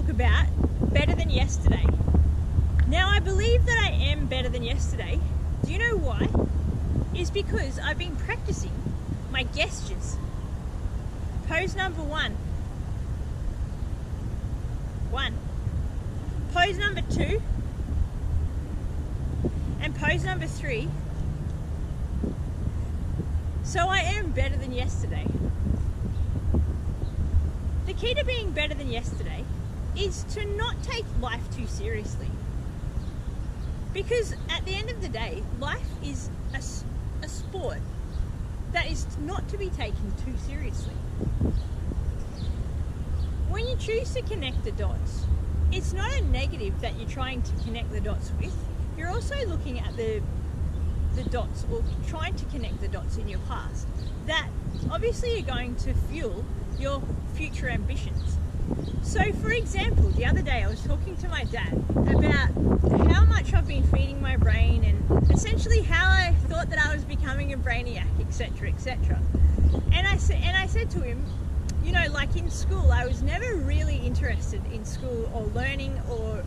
talk about better than yesterday. Now, I believe that I am better than yesterday. Do you know why? It's because I've been practicing my gestures. Pose number one. Pose number two. And pose number three. So I am better than yesterday. The key to being better than yesterday is to not take life too seriously. Because at the end of the day, life is a sport that is not to be taken too seriously. When you choose to connect the dots, it's not a negative that you're trying to connect the dots with. You're also looking at the dots, or trying to connect the dots in your past that obviously are going to fuel your future ambitions. So for example, the other day I was talking to my dad about how much I've been feeding my brain and essentially how I thought that I was becoming a brainiac, etc., etc. And I said to him, you know, like in school, I was never really interested in school or learning or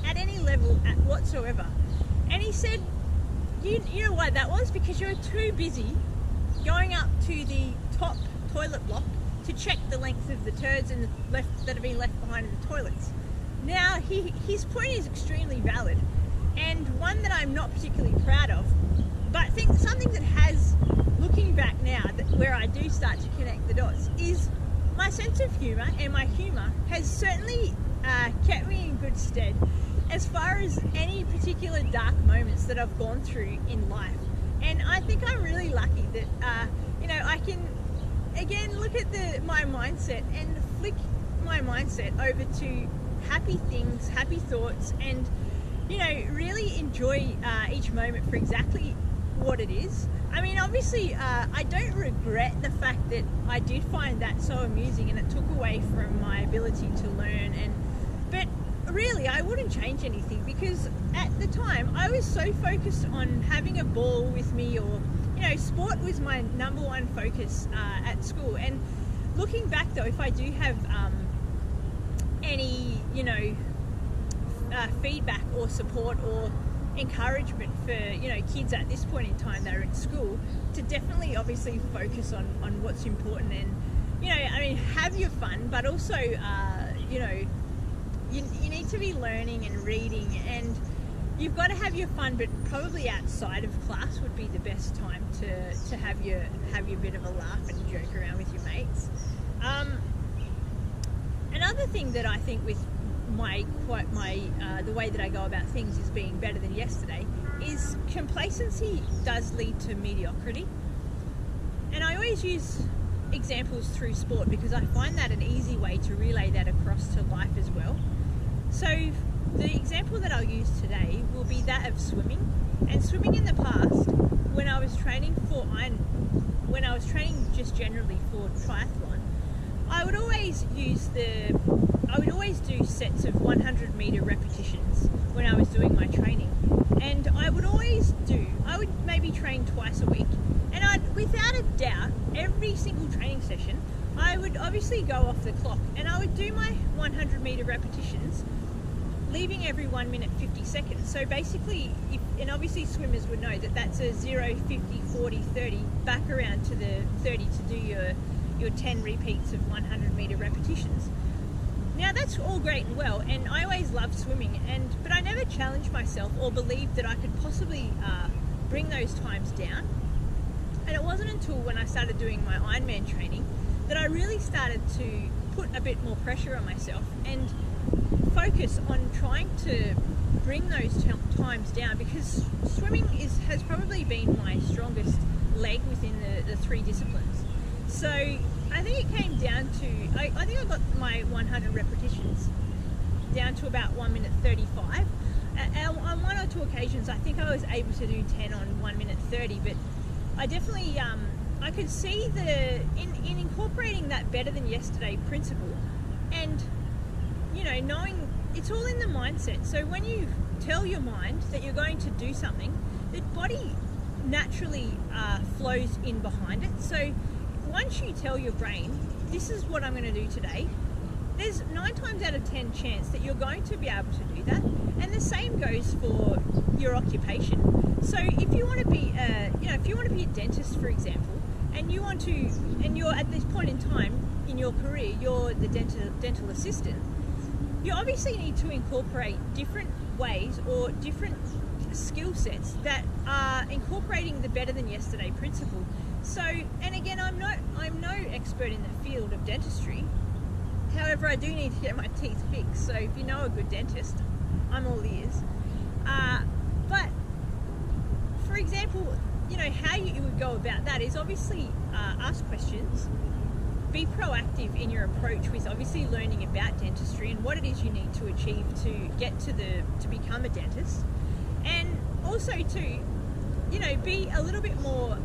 at any level whatsoever. And he said, you know why that was? Because you were too busy going up to the top toilet block to check the length of the turds that have been left behind in the toilets. Now, his point is extremely valid, and one that I'm not particularly proud of, but I think something that has, looking back now, where I do start to connect the dots, is my sense of humour, and my humour has certainly kept me in good stead as far as any particular dark moments that I've gone through in life. And I think I'm really lucky that, I can, again, look at my mindset and flick my mindset over to happy things, happy thoughts, and, really enjoy each moment for exactly what it is. I mean, obviously, I don't regret the fact that I did find that so amusing and it took away from my ability to learn, but really, I wouldn't change anything, because at the time I was so focused on having a ball with me, or sport was my number one focus at school. And looking back though, if I do have any feedback or support or encouragement for kids at this point in time that are in school, to definitely obviously focus on what's important, and have your fun, but also you need to be learning and reading, and you've got to have your fun, but probably outside of class would be the best time to have your bit of a laugh and joke around with your mates. Another thing that I think with the way that I go about things is being better than yesterday is complacency does lead to mediocrity. And I always use examples through sport because I find that an easy way to relay that across to life as well. So the example that I'll use today will be that of swimming. And swimming in the past, when I was training just generally for triathlon, I would always do sets of 100-meter repetitions when I was doing my training. And I would maybe train twice a week. And without a doubt, every single training session, I would obviously go off the clock and I would do my 100-meter repetitions, leaving every 1 minute 50 seconds. So basically, and obviously swimmers would know that that's a 0, 50, 40, 30, back around to the 30 to do your 10 repeats of 100-meter repetitions. Now that's all great and well, and I always loved swimming, but I never challenged myself or believed that I could possibly bring those times down. And it wasn't until when I started doing my Ironman training that I really started to put a bit more pressure on myself and focus on trying to bring those times down, because swimming has probably been my strongest leg within the three disciplines. So I think it came down to, I think I got my 100 repetitions down to about 1 minute 35. On one or two occasions, I think I was able to do 10 on 1 minute 30, but I definitely, I could see in incorporating that better than yesterday principle, and, knowing it's all in the mindset. So when you tell your mind that you're going to do something, the body naturally flows in behind it. So once you tell your brain, this is what I'm going to do today, there's 9 times out of 10 chance that you're going to be able to do that. And the same goes for your occupation. So if you want to be, if you want to be a dentist, for example, and you're at this point in time in your career, you're the dental assistant, you obviously need to incorporate different ways or different skill sets that are incorporating the better than yesterday principle. So, and again, I'm no expert in the field of dentistry. However, I do need to get my teeth fixed. So if you know a good dentist, I'm all ears. But for example, how you would go about that is obviously ask questions, be proactive in your approach with obviously learning about dentistry and what it is you need to achieve to get to become a dentist, and also to be a little bit more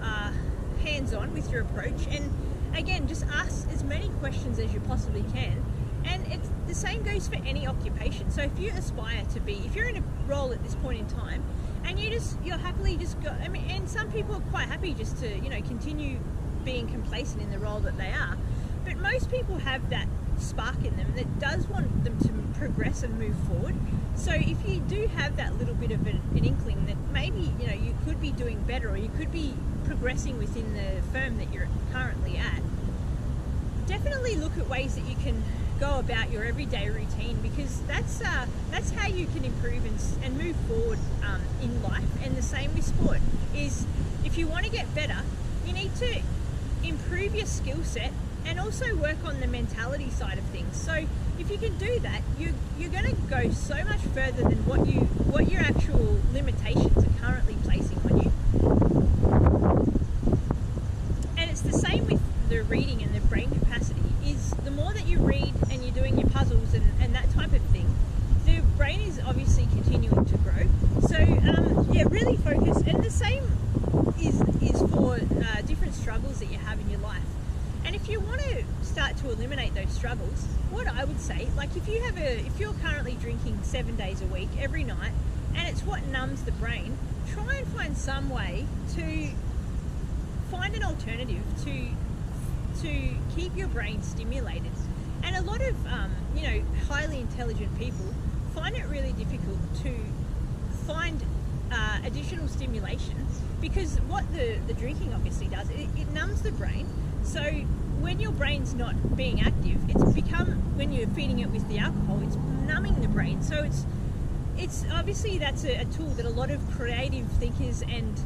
hands-on with your approach, and again, just ask as many questions as you possibly can. And it's the same goes for any occupation. So if you aspire to be, if you're in a role at this point in time and you're happily just go, and some people are quite happy just to continue being complacent in the role that they are, but most people have that spark in them that does want them to progress and move forward. So if you do have that little bit of an inkling that maybe you could be doing better, or you could be progressing within the firm that you're currently at, definitely look at ways that you can go about your everyday routine, because that's how you can improve and move forward in life. And the same with sport is, if you want to get better, you need to improve your skill set and also work on the mentality side of things. So if you can do that, you're going to go so much further than what your actual limitations are currently placing on you. And it's the same with the reading and the brain capacity. Is the more that you read and you're doing your puzzles and that type of thing, the brain is obviously continuing to grow. So really focus. And the same is for different struggles that you have in your life. And if you want to start to eliminate those struggles, what I would say, like if you're currently drinking 7 days a week, every night, and it's what numbs the brain, try and find some way to find an alternative to keep your brain stimulated. And a lot of highly intelligent people find it really difficult to find additional stimulation, because what the drinking obviously does, it numbs the brain. So when your brain's not being active, when you're feeding it with the alcohol, it's numbing the brain. So it's obviously that's a tool that a lot of creative thinkers and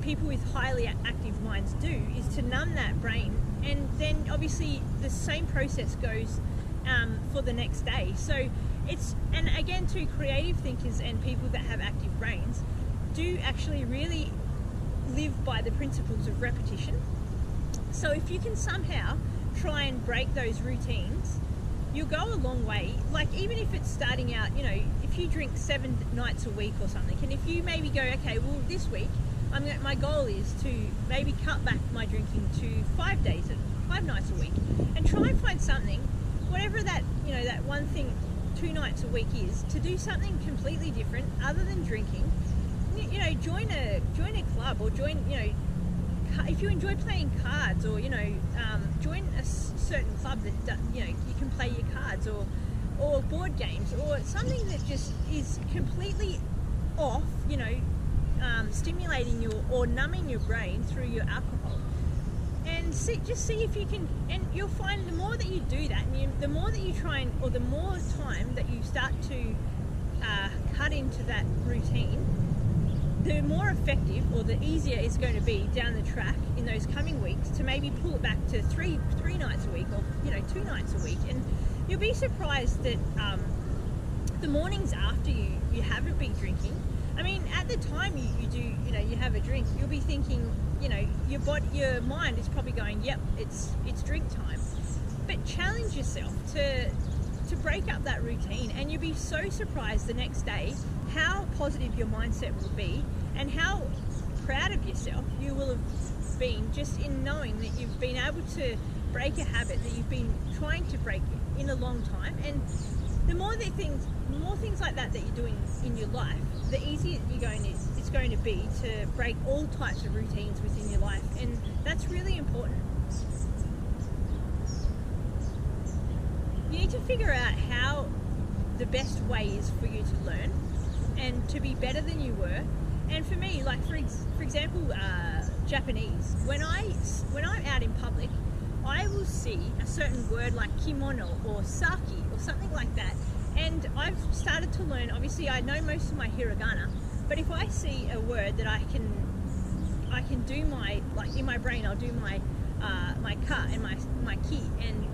people with highly active minds do, is to numb that brain. And then obviously the same process goes for the next day. So and again, to creative thinkers and people that have active brains do actually really live by the principles of repetition. So if you can somehow try and break those routines, you'll go a long way. Like even if it's starting out, if you drink 7 nights a week or something, and if you maybe go, okay, well this week my goal is to maybe cut back my drinking to 5 nights a week, and try and find something, whatever that that one thing 2 nights a week is, to do something completely different other than drinking. Join a club, or join if you enjoy playing cards, or join a certain club that you can play your cards, or board games, or something that just is completely off, stimulating or numbing your brain through your alcohol. And just see if you can, and you'll find the more that you do that, and the more that you try or the more time that you start to cut into that routine, the more effective or the easier it's going to be down the track in those coming weeks to maybe pull it back to three nights a week, or 2 nights a week. And you'll be surprised that the mornings after you haven't been drinking, at the time you do, you have a drink, you'll be thinking, your mind is probably going, yep, it's drink time. But challenge yourself to break up that routine, and you'll be so surprised the next day how positive your mindset will be, and how proud of yourself you will have been just in knowing that you've been able to break a habit that you've been trying to break in a long time. And the more things like that you're doing in your life, the easier it's going to be to break all types of routines within your life, and that's really important. You need need to figure out how the best way is for you to learn and to be better than you were. And for me, like for example, Japanese, when I'm out in public, I will see a certain word like kimono or saki or something like that, and I've started to learn. Obviously, I know most of my hiragana, but if I see a word that I can do my, like in my brain, I'll do my my ka and my ki, and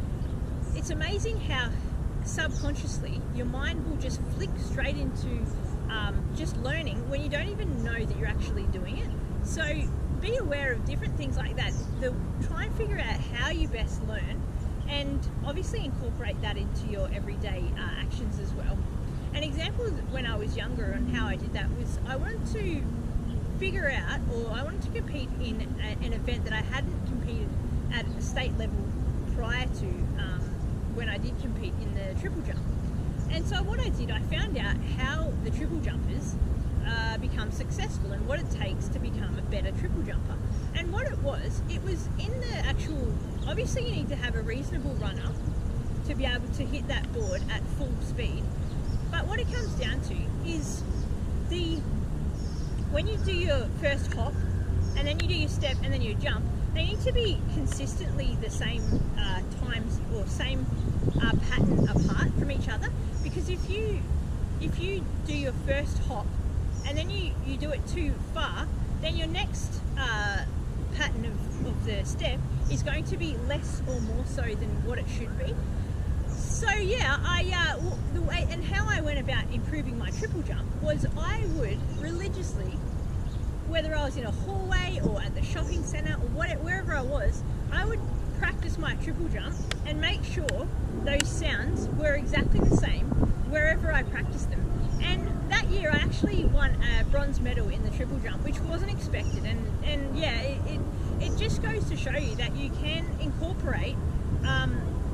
it's amazing how subconsciously your mind will just flick straight into just learning when you don't even know that you're actually doing it. So be aware of different things like that. Try and figure out how you best learn, and obviously incorporate that into your everyday actions as well. An example when I was younger and how I did that was I wanted to figure out, or I wanted to compete in an event that I hadn't competed at a state level prior to when I did compete in the triple jump. And so what I did, I found out how the triple jumpers become successful and what it takes to become a better triple jumper. And what it was in the actual, obviously you need to have a reasonable run-up to be able to hit that board at full speed. But what it comes down to is when you do your first hop and then you do your step and then you jump, they need to be consistently the same times or same pattern apart from each other. Because if you do your first hop and then you do it too far, then your next pattern of the step is going to be less or more so than what it should be. So yeah, the way and how I went about improving my triple jump was I would religiously, whether I was in a hallway or at the shopping centre or wherever I was, I would practice my triple jump and make sure those sounds were exactly the same wherever I practiced them. And that year I actually won a bronze medal in the triple jump, which wasn't expected. And yeah, it just goes to show you that you can incorporate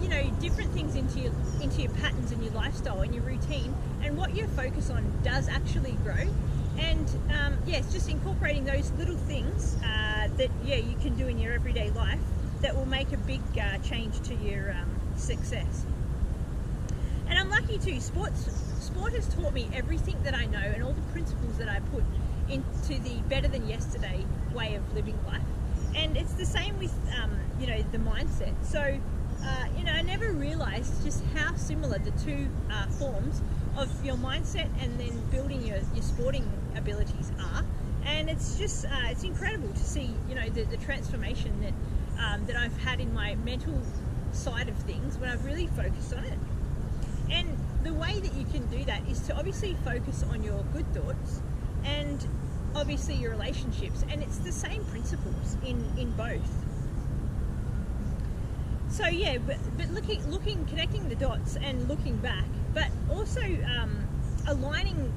you know, different things into your patterns and your lifestyle and your routine, and what you focus on does actually grow. And yeah, it's just incorporating those little things that you can do in your everyday life that will make a big change to your success. And I'm lucky too. Sport has taught me everything that I know and all the principles that I put into the better than yesterday way of living life. And it's the same with you know, the mindset. So you know, I never realized just how similar the two forms of your mindset and then building your sporting abilities are. And it's just it's incredible to see, you know, the transformation that I've had in my mental side of things when I've really focused on it. And the way that you can do that is to obviously focus on your good thoughts and obviously your relationships, and it's the same principles in both. So yeah, but connecting the dots and looking back, but also aligning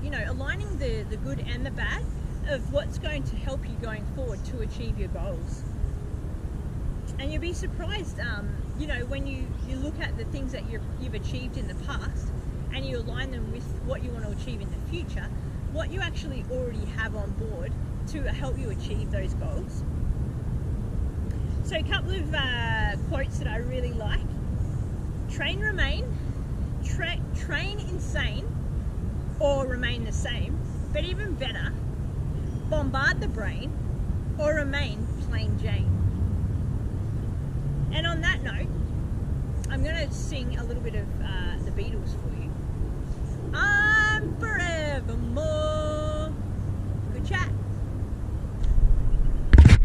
the good and the bad of what's going to help you going forward to achieve your goals. And you'll be surprised, you know, when you look at the things that you've achieved in the past and you align them with what you want to achieve in the future, what you actually already have on board to help you achieve those goals. So a couple of quotes that I really like: train insane or remain the same, but even better, bombard the brain or remain plain Jane. And on that note, I'm going to sing a little bit of